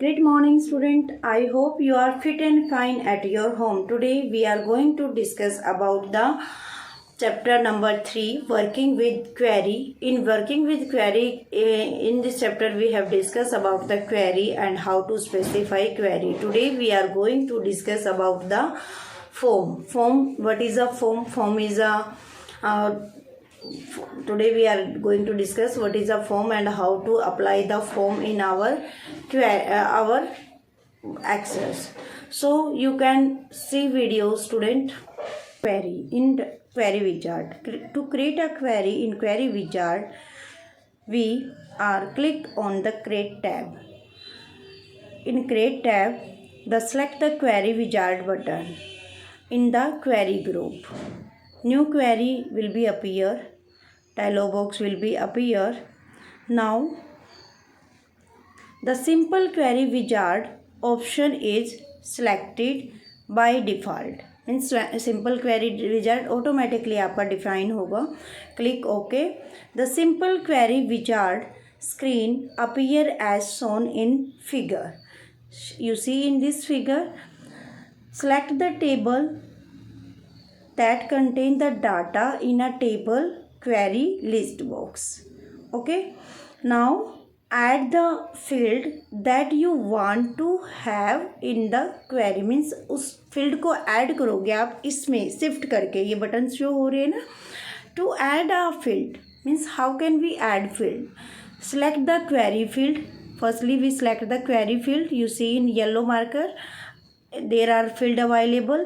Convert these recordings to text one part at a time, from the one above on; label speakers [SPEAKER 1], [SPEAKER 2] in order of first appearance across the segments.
[SPEAKER 1] Good morning, student. I hope you are fit and fine at your home. Today we are going to discuss about the chapter number 3, working with query. In working with query, in this chapter we have discussed about the query and how to specify query. Today we are going to discuss about the form. What is a form? Form is a today we are going to discuss what is a form and how to apply the form in our access. So you can see video, student. Query in query wizard. To create a query in query wizard, we are click on the create tab. In create tab, select the query wizard button. In the query group, new query will be appear. Dialog box will be appear. Now the simple query wizard option is selected by default. Means simple query wizard automatically आपका define होगा. Click okay. The simple query wizard screen appear as shown in figure. You see in this figure, select the table that contain the data in a table query list box. Okay, now add the field that you want to have in the query. Means उस field को add करोगे आप इसमें shift करके. ये button show हो रहे हैं ना. To add a field means how can we add field. select the query field. Firstly we select the query field. You see in yellow marker there are field available.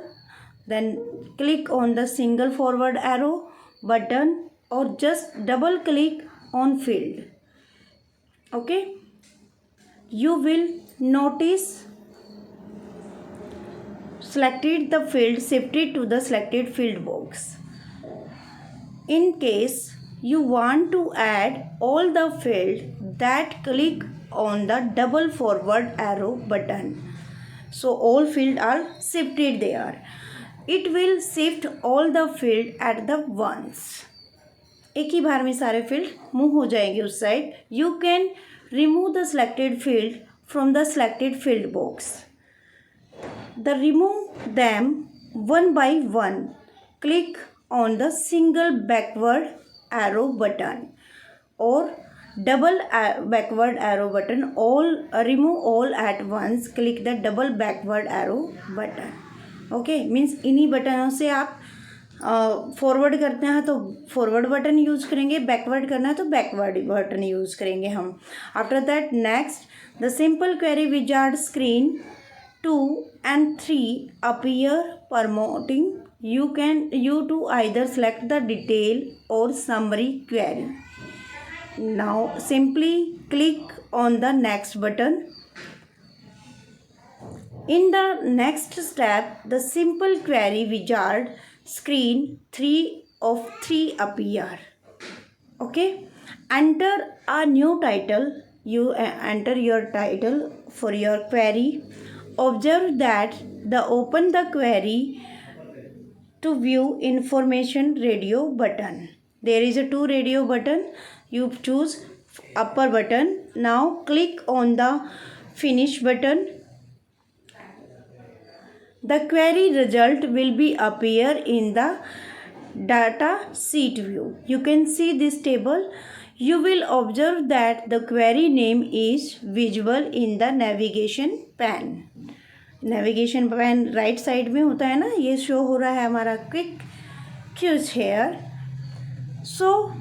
[SPEAKER 1] Then click on the single forward arrow button or just double click on field. Okay, you will notice selected the field shifted to the selected field box. In case you want to add all the field, that click on the double forward arrow button. So all field are shifted there. It will shift all the field at the once. एक ही बार में सारे field move हो जाएंगे उस side. You can remove the selected field from the selected field box. The remove them one by one. Click on the single backward arrow button और double backward arrow button. All remove all at once. Click the double backward arrow button. Okay, means इन्हीं बटनों से आप forward करते हैं तो forward button use करेंगे, backward करना है तो बैकवर्ड बटन यूज़ करेंगे हम. After that next the simple query wizard screen 2 and 3 appear promoting you to either select the detail or summary query. Now simply click on the next button. In the next step, the simple query wizard screen 3 of 3 appear. Okay, enter a new title. You enter your title for your query. Observe that open the query to view information radio button. There is a 2 radio button. You choose upper button. Now click on the finish button. The query result will be appear in the data sheet view. You can see this table. You will observe that the query name is visible in the navigation pane. Navigation pane right side में होता है ना, ये show हो रहा है हमारा. Quick cues here. So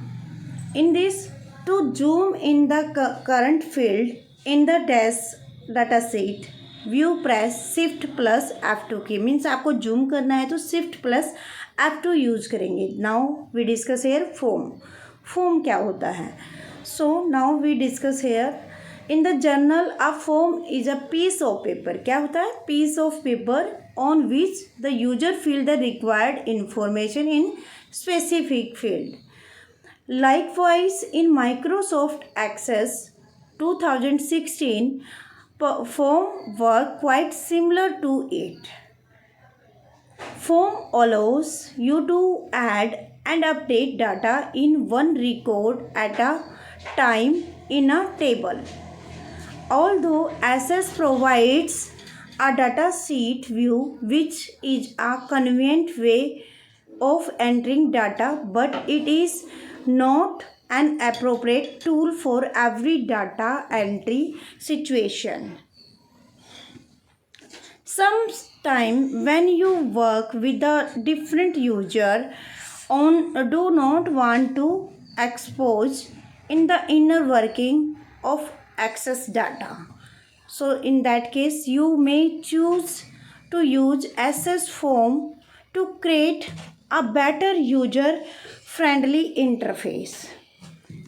[SPEAKER 1] in this, to zoom in the current field in the data sheet view press shift plus F2 key. Means आपको जूम करना है तो शिफ्ट प्लस F2 यूज करेंगे. Now we discuss here form. Form क्या होता है? So now we discuss here in the general a form is a piece of paper. क्या होता है? Piece of paper on which the user fill the required information in specific field. Likewise, in Microsoft Access 2016, form work quite similar to it. Form allows you to add and update data in one record at a time in a table. Although Access provides a data sheet view, which is a convenient way of entering data, but it is not an appropriate tool for every data entry situation. Sometimes when you work with a different user on do not want to expose in the inner working of Access data. So in that case you may choose to use Access form to create a better user friendly interface.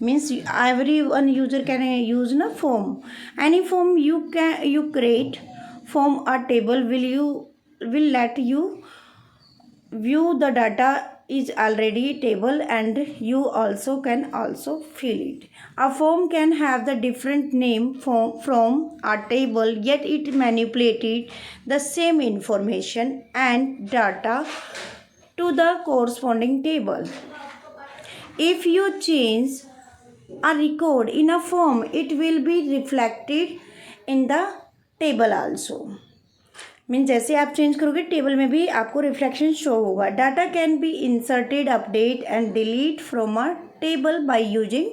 [SPEAKER 1] Means everyone user can use a form. Any form you create from a table will let you view the data is already table, and you also can also fill it. A form can have the different name from a table, yet it manipulated the same information and data to the corresponding table. If you change a record in a form, it will be reflected in the table also. Mean जैसे आप change करोगे table में भी आपको reflection show होगा. Data can be inserted, update and delete from a table by using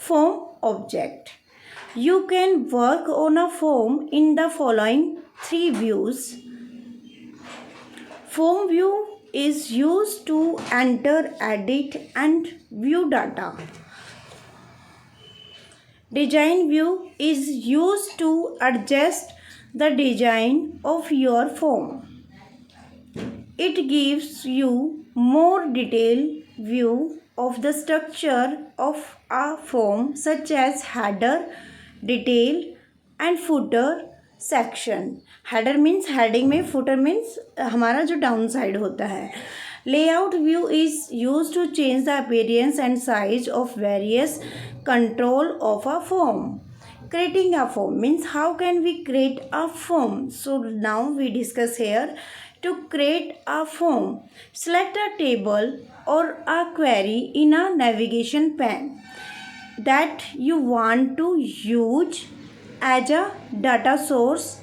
[SPEAKER 1] form object. You can work on a form in the following 3 views. Form view is used to enter, edit and view data. Design view is used to adjust the design of your form. It gives you more detailed view of the structure of a form, such as header, detail and footer section. Header means heading में, footer means हमारा जो down side होता है. Layout view is used to change the appearance and size of various control of a form. Creating a form means how can we create a form. So now we discuss here to create a form. Select a table or a query in a navigation pane that you want to use as a data source.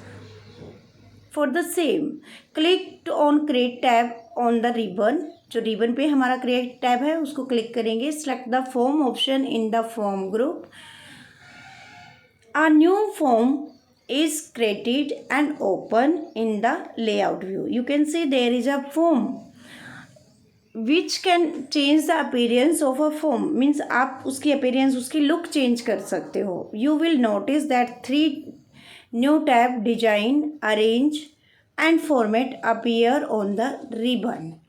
[SPEAKER 1] For the same, click on create tab on the ribbon. जो ribbon पे हमारा create tab है उसको click करेंगे. Select the form option in the form group. A new form is created and open in the layout view. You can see there is a form which can change the appearance of a form. Means आप उसकी appearance, उसकी look change कर सकते हो. You will notice that 3 new tab, design, arrange and format, appear on the ribbon.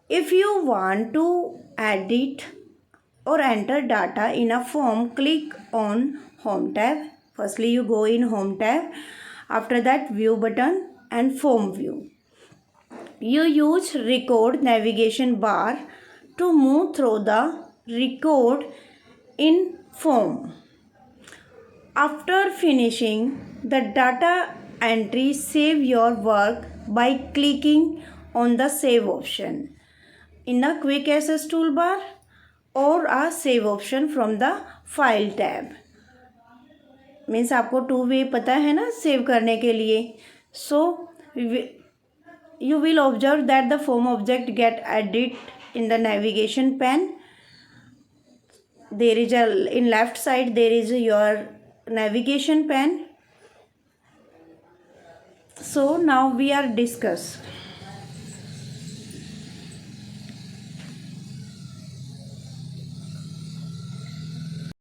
[SPEAKER 1] If you want to edit or enter data in a form, click on home tab. Firstly you go in home tab, after that view button and form view. You use record navigation bar to move through the record in form. After finishing the data entry, save your work by clicking on the save option in the quick access toolbar or a save option from the file tab. Means आपको 2 वे पता है ना save करने के लिए. सो you will observe that the form object get added in the navigation pane. There is in left side there is your navigation pane. So now we are discuss